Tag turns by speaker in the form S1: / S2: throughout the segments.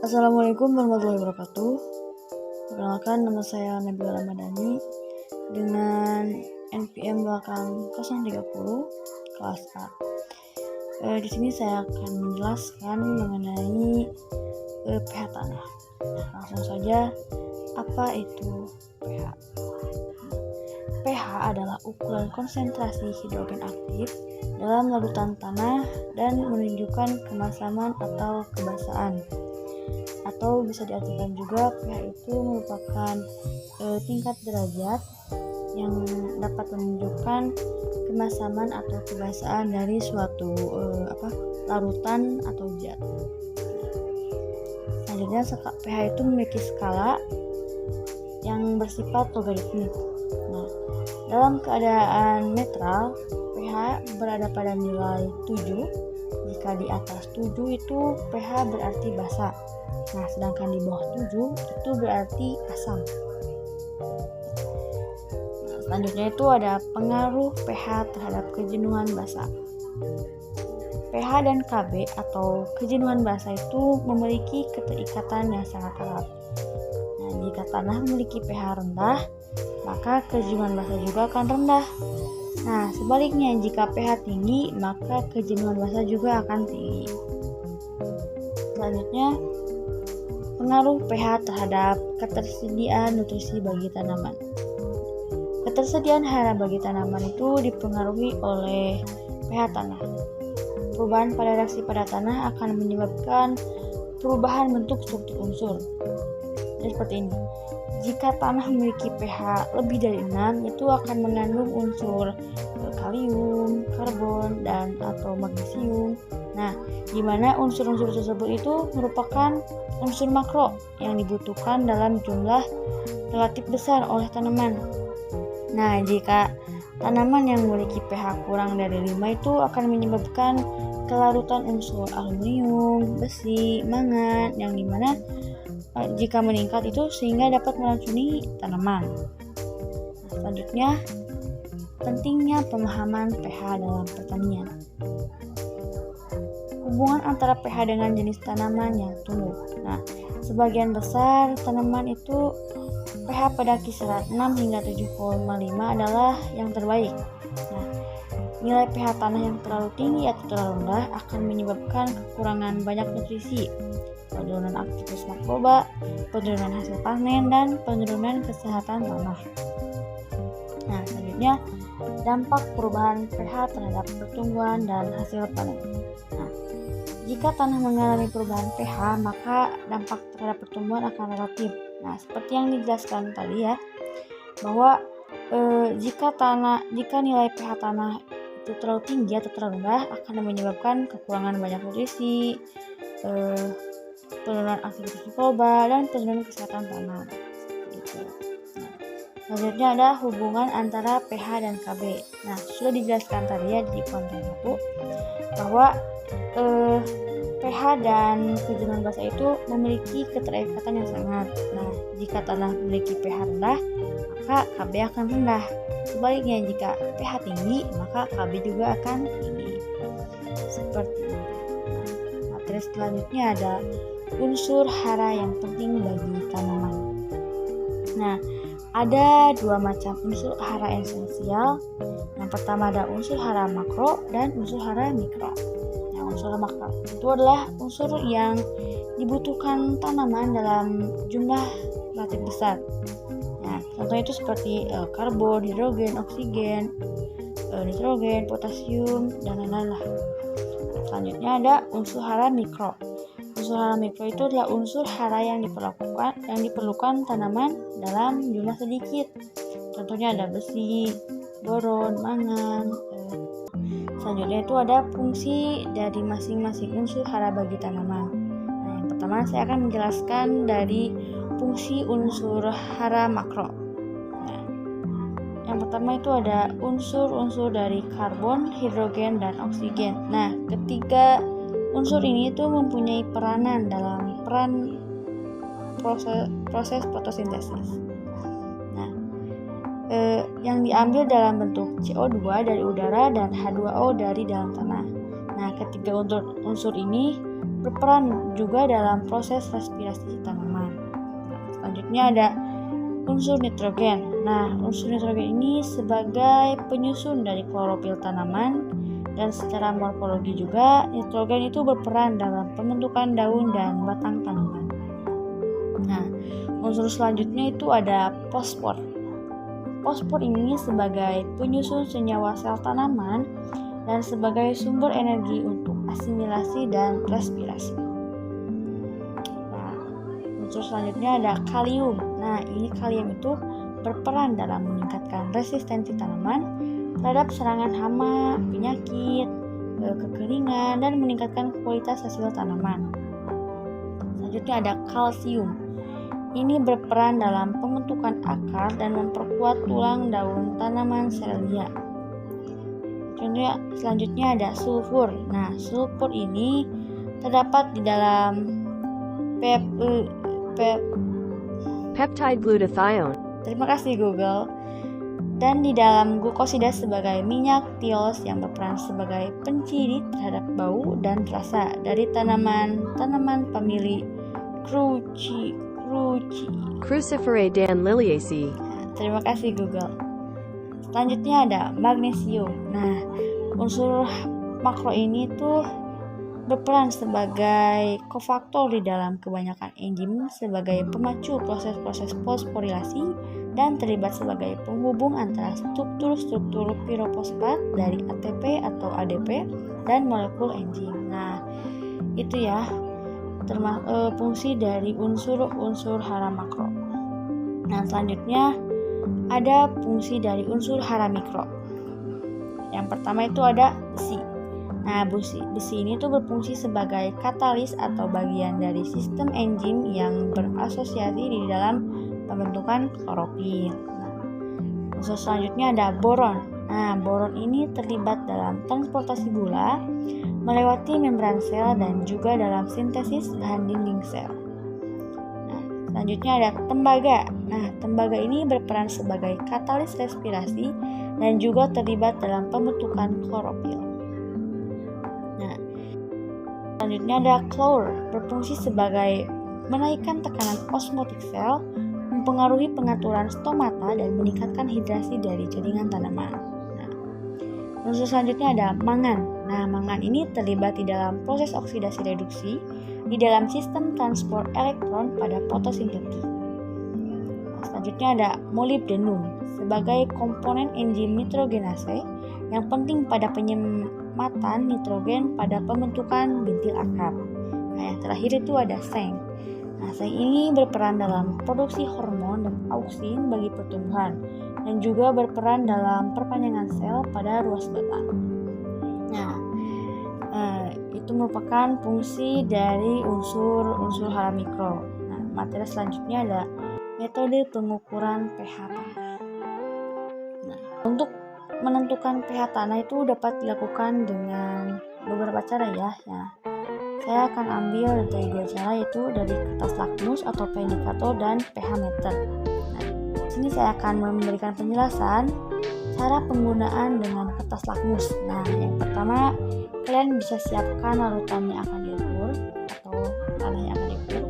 S1: Assalamualaikum warahmatullahi wabarakatuh. Perkenalkan, nama saya Nabila Ramadhani dengan NPM belakang 030 kelas A. Di sini saya akan menjelaskan mengenai pH tanah. Langsung saja, apa itu pH? pH adalah ukuran konsentrasi hidrogen aktif dalam larutan tanah dan menunjukkan kemasaman atau kebasaan. Atau bisa diartikan juga pH itu merupakan tingkat derajat yang dapat menunjukkan kemasaman atau kebasaan dari suatu larutan atau zat. Selanjutnya, pH itu memiliki skala yang bersifat logaritmik. Nah, dalam keadaan netral, pH berada pada nilai 7. Jika di atas 7 itu pH berarti basa. Nah, sedangkan di bawah 7 itu berarti asam. Nah, selanjutnya itu ada pengaruh pH terhadap kejenuhan basa. pH dan Kb atau kejenuhan basa itu memiliki keterikatan yang sangat erat. Nah, jika tanah memiliki pH rendah, maka kejenuhan basa juga akan rendah. Nah, sebaliknya jika pH tinggi, maka kejenuhan basa juga akan tinggi. Selanjutnya, pengaruh pH terhadap ketersediaan nutrisi bagi tanaman. Ketersediaan hara bagi tanaman itu dipengaruhi oleh pH tanah. Perubahan pada reaksi pada tanah akan menyebabkan perubahan bentuk struktur unsur. Jadi seperti ini. Jika tanah memiliki pH lebih dari 6, itu akan mengandung unsur kalium, karbon, dan atau magnesium. Nah, di mana unsur-unsur tersebut itu merupakan unsur makro yang dibutuhkan dalam jumlah relatif besar oleh tanaman. Nah, jika tanaman yang memiliki pH kurang dari 5 itu akan menyebabkan kelarutan unsur aluminium, besi, mangan, yang dimana jika meningkat itu sehingga dapat meracuni tanaman. Nah, selanjutnya, pentingnya pemahaman pH dalam pertanian. Hubungan antara pH dengan jenis tanaman yang tumbuh. Nah, sebagian besar tanaman itu pH pada kisaran 6 hingga 7,5 adalah yang terbaik. Nah, nilai pH tanah yang terlalu tinggi atau terlalu rendah akan menyebabkan kekurangan banyak nutrisi, penurunan aktivitas mikroba, penurunan hasil panen, dan penurunan kesehatan tanah. Nah, selanjutnya, dampak perubahan pH terhadap pertumbuhan dan hasil panen. Nah, jika tanah mengalami perubahan pH, maka dampak terhadap pertumbuhan akan relatif. Nah, seperti yang dijelaskan tadi ya, bahwa jika nilai pH tanah itu terlalu tinggi atau terlalu rendah akan menyebabkan kekurangan banyak nutrisi, penurunan aktivitas mikroba, dan penurunan kesehatan tanah. Nah, selanjutnya ada hubungan antara pH dan Kb. Nah, sudah dijelaskan tadi ya di konten 1 bahwa pH dan kejenuhan basa itu memiliki keterikatan yang sangat. Nah, jika tanah memiliki pH rendah, maka Kb akan rendah. Sebaliknya, jika pH tinggi, maka Kb juga akan tinggi. Seperti itu. Nah, materi selanjutnya ada unsur hara yang penting bagi tanaman. Nah, ada 2 macam unsur hara esensial. Yang pertama ada unsur hara makro dan unsur hara mikro. Unsur makro itu adalah unsur yang dibutuhkan tanaman dalam jumlah relatif besar. Nah, contohnya itu seperti karbon, hidrogen, oksigen, nitrogen, potasium, dan lain-lain lah. Selanjutnya ada unsur hara mikro. Unsur hara mikro itu adalah unsur hara yang diperlukan tanaman dalam jumlah sedikit. Contohnya ada besi, boron, mangan. Selanjutnya itu ada fungsi dari masing-masing unsur hara bagi tanaman. Nah, yang pertama saya akan menjelaskan dari fungsi unsur hara makro. Nah, yang pertama itu ada unsur-unsur dari karbon, hidrogen, dan oksigen. Nah, ketiga unsur ini itu mempunyai peranan dalam proses fotosintesis. Yang diambil dalam bentuk CO2 dari udara dan H2O dari dalam tanah. Nah, ketiga unsur ini berperan juga dalam proses respirasi tanaman. Selanjutnya ada unsur nitrogen. Nah, unsur nitrogen ini sebagai penyusun dari klorofil tanaman, dan secara morfologi juga nitrogen itu berperan dalam pembentukan daun dan batang tanaman. Nah, unsur selanjutnya itu ada fosfor. Fosfor ini sebagai penyusun senyawa sel tanaman dan sebagai sumber energi untuk asimilasi dan respirasi. Nah, unsur selanjutnya ada kalium. Nah, ini kalium itu berperan dalam meningkatkan resistensi tanaman terhadap serangan hama, penyakit, kekeringan, dan meningkatkan kualitas hasil tanaman. Selanjutnya ada kalsium. Ini berperan dalam pembentukan akar dan memperkuat tulang daun tanaman serelia. Contohnya selanjutnya ada sulfur. Nah, sulfur ini terdapat di dalam
S2: peptide glutathione.
S1: Terima kasih Google. Dan di dalam glukosida sebagai minyak tiol yang berperan sebagai penciri terhadap bau dan rasa dari tanaman famili
S2: Cruciferae dan Liliaceae.
S1: Terima kasih Google. Selanjutnya ada magnesium. Nah, unsur makro ini tuh berperan sebagai kofaktor di dalam kebanyakan enzim sebagai pemacu proses-proses fosforilasi dan terlibat sebagai penghubung antara struktur-struktur pirofosfat dari ATP atau ADP dan molekul enzim. Nah, itu ya fungsi dari unsur-unsur hara makro. Nah, selanjutnya ada fungsi dari unsur hara mikro. Yang pertama itu ada besi. Nah, besi ini tuh berfungsi sebagai katalis atau bagian dari sistem enzim yang berasosiasi di dalam pembentukan klorofil. Nah, unsur selanjutnya ada boron. Nah, boron ini terlibat dalam transportasi gula melewati membran sel dan juga dalam sintesis bahan dinding sel. Nah, selanjutnya ada tembaga. Nah, tembaga ini berperan sebagai katalis respirasi dan juga terlibat dalam pembentukan klorofil. Nah, selanjutnya ada chlor, berfungsi sebagai menaikkan tekanan osmotik sel, mempengaruhi pengaturan stomata dan meningkatkan hidrasi dari jaringan tanaman. Nah, unsur selanjutnya ada mangan. Nah, mangan ini terlibat di dalam proses oksidasi reduksi di dalam sistem transport elektron pada fotosintetik. Nah, selanjutnya ada molybdenum sebagai komponen enzim nitrogenase yang penting pada penyematan nitrogen pada pembentukan bintil akar. Nah, yang terakhir itu ada seng. Nah, seng ini berperan dalam produksi hormon dan auksin bagi pertumbuhan dan juga berperan dalam perpanjangan sel pada ruas batang. Nah, itu merupakan fungsi dari unsur hara mikro. Nah, materi selanjutnya ada metode pengukuran pH tanah. Nah, untuk menentukan pH tanah itu dapat dilakukan dengan beberapa cara ya. Nah, saya akan ambil dari dua cara, yaitu dari kertas lakmus atau pH indikator dan pH meter. Nah, di sini saya akan memberikan penjelasan cara penggunaan dengan kertas lakmus. Nah, yang pertama, kalian bisa siapkan larutan yang akan diukur atau tanah yang akan diukur.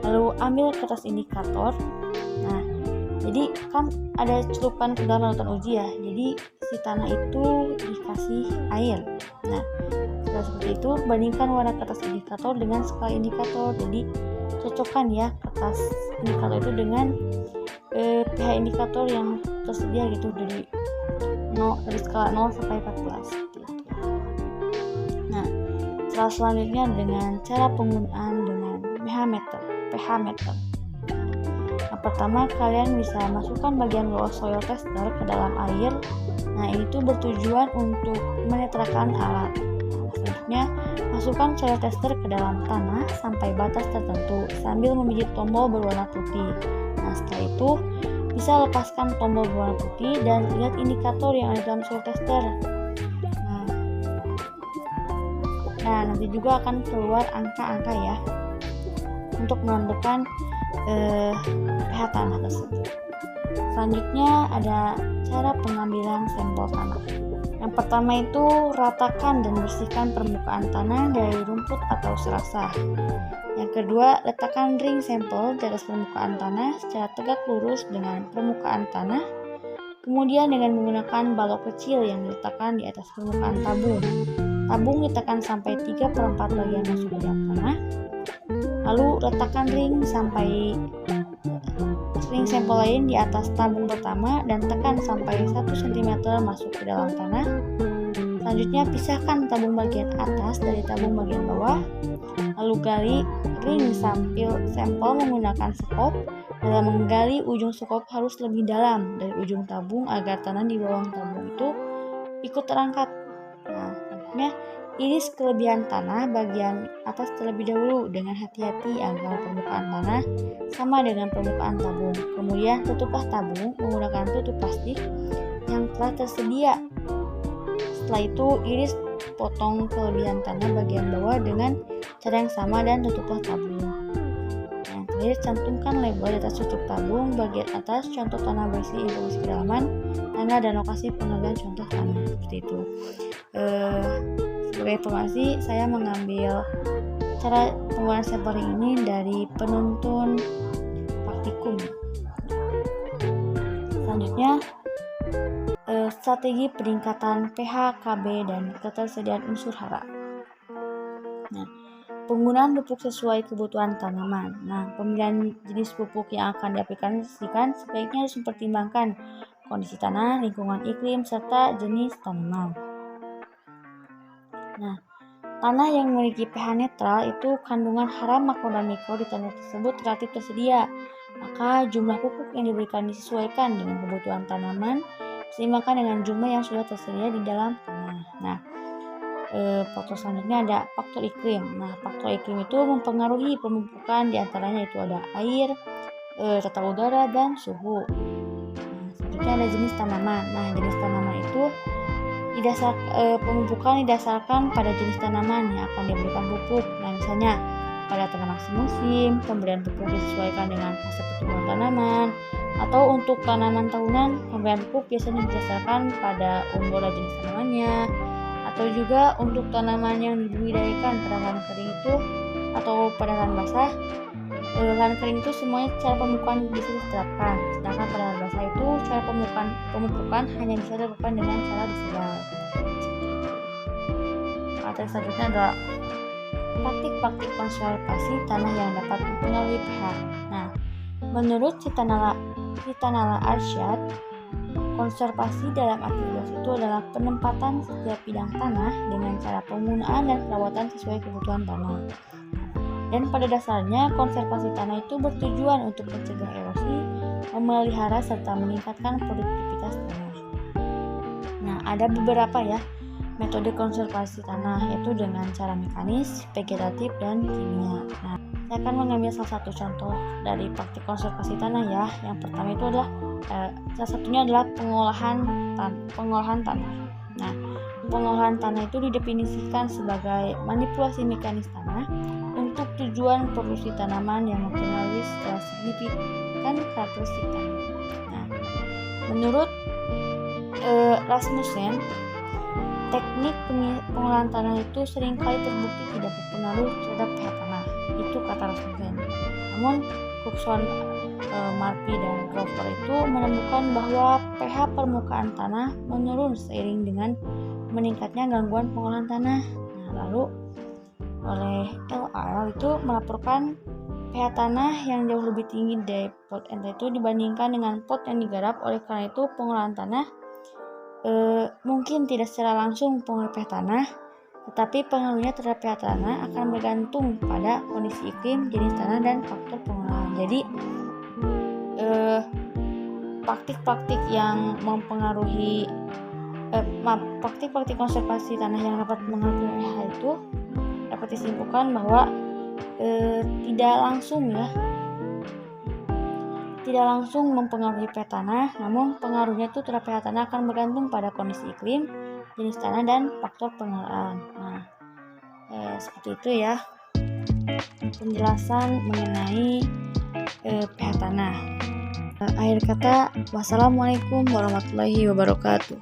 S1: Lalu ambil kertas indikator. Nah, jadi kan ada celupan ke dalam larutan uji ya. Jadi si tanah itu dikasih air. Nah, setelah seperti itu, bandingkan warna kertas indikator dengan skala indikator. Jadi cocokkan ya kertas indikator itu dengan pH indikator yang tersedia gitu dari skala 0 sampai 14 gitu. Nah, cara selanjutnya dengan cara penggunaan dengan pH meter. Yang pertama, kalian bisa masukkan bagian bawah soil tester ke dalam air. Nah, itu bertujuan untuk menetrakan alat. Selanjutnya, masukkan soil tester ke dalam tanah sampai batas tertentu sambil memijit tombol berwarna putih. Nah, setelah itu bisa lepaskan tombol berwarna putih dan lihat indikator yang ada dalam soil tester. Nah, nanti juga akan keluar angka-angka ya untuk menentukan pH tanah tersebut. Selanjutnya ada cara pengambilan sampel tanah. Yang pertama itu ratakan dan bersihkan permukaan tanah dari rumput atau serasah. Yang kedua, letakkan ring sampel di atas permukaan tanah secara tegak lurus dengan permukaan tanah. Kemudian dengan menggunakan balok kecil yang diletakkan di atas permukaan tabung. Tabung ditekan sampai 3/4 bagian masuk ke dalam tanah. Lalu letakkan ring sampel lain di atas tabung pertama dan tekan sampai 1 cm masuk ke dalam tanah. Selanjutnya pisahkan tabung bagian atas dari tabung bagian bawah. Lalu gali ring sampel menggunakan sekop. Dalam menggali, ujung sekop harus lebih dalam dari ujung tabung agar tanah di bawah tabung itu ikut terangkat. Nah, selanjutnya iris kelebihan tanah bagian atas terlebih dahulu dengan hati-hati agar permukaan tanah sama dengan permukaan tabung. Kemudian tutuplah tabung menggunakan tutup plastik yang telah tersedia. Setelah itu iris potong kelebihan tanah bagian bawah dengan cara yang sama dan tutuplah tabung. Yang terakhir, cantumkan label di atas tutup tabung bagian atas contoh tanah berisi informasi kedalaman, tanggal dan lokasi pengambilan contoh tanah seperti itu. Sebagai informasi, saya mengambil cara pembuatan sampling ini dari penuntun praktikum. Selanjutnya, strategi peningkatan pH, Kb, dan ketersediaan unsur hara. Nah, penggunaan pupuk sesuai kebutuhan tanaman. Nah, pemilihan jenis pupuk yang akan diaplikasikan sebaiknya harus mempertimbangkan kondisi tanah, lingkungan iklim, serta jenis tanaman. Nah, tanah yang memiliki pH netral itu kandungan hara makro dan mikro di tanah tersebut relatif tersedia. Maka jumlah pupuk yang diberikan disesuaikan dengan kebutuhan tanaman, seimbangkan dengan jumlah yang sudah tersedia di dalam tanah. Nah, faktor selanjutnya ada faktor iklim. Nah, faktor iklim itu mempengaruhi pemupukan, diantaranya itu ada air, tata udara, dan suhu. Nah, selanjutnya ada jenis tanaman. Nah, jenis tanaman itu pemupukan didasarkan pada jenis tanaman yang akan diberikan pupuk. Nah, misalnya pada tanaman semusim, pemberian pupuk disesuaikan dengan fase pertumbuhan tanaman, atau untuk tanaman tahunan, pemberian pupuk biasanya didasarkan pada umur dan jenis tanamannya, atau juga untuk tanaman yang dibudidayakan pada lahan kering itu atau pada lahan basah. Lahan kering itu semuanya cara pemupukan bisa diterapkan, sedangkan pada lahan basah itu cara pemupukan hanya bisa dilakukan dengan cara disebar. Materi selanjutnya adalah praktik-praktik konservasi tanah yang dapat mempengaruhi pH. Nah, menurut Citanala Arsyad, konservasi dalam arti luas itu adalah penempatan setiap bidang tanah dengan cara penggunaan dan perawatan sesuai kebutuhan tanah. Dan pada dasarnya, konservasi tanah itu bertujuan untuk mencegah erosi, memelihara, serta meningkatkan produktivitas tanah. Nah, ada beberapa metode konservasi tanah, yaitu dengan cara mekanis, vegetatif, dan kimia. Nah, saya akan mengambil salah satu contoh dari praktik konservasi tanah ya. Yang pertama itu adalah salah satunya adalah pengolahan tanah. Nah, pengolahan tanah itu didefinisikan sebagai manipulasi mekanis tanah untuk tujuan produksi tanaman yang mempengaruhi secara signifikan karakteristik tanah. Nah, menurut Rasmussen, teknik pengolahan tanah itu seringkali terbukti tidak berpengaruh terhadap pH tanah. Itu kata Rasmussen. Namun, Cookson, Marpi, dan Grover itu menemukan bahwa pH permukaan tanah menurun seiring dengan meningkatnya gangguan pengolahan tanah. Nah, lalu oleh LR itu melaporkan pH tanah yang jauh lebih tinggi dari pot NT itu dibandingkan dengan pot yang digarap. Oleh karena itu, pengolahan tanah mungkin tidak secara langsung mempengaruhi pH tanah, tetapi pengaruhnya terhadap pH tanah akan bergantung pada kondisi iklim, jenis tanah, dan faktor pengolahan. Jadi praktik-praktik yang mempengaruhi praktik-praktik konservasi tanah yang dapat mengaruhi pH itu dapat disimpulkan bahwa tidak langsung mempengaruhi pH tanah, namun pengaruhnya itu terhadap pH tanah akan bergantung pada kondisi iklim, jenis tanah, dan faktor pengolahan. Nah, seperti itu ya penjelasan mengenai pH tanah. Akhir kata, wassalamualaikum warahmatullahi wabarakatuh.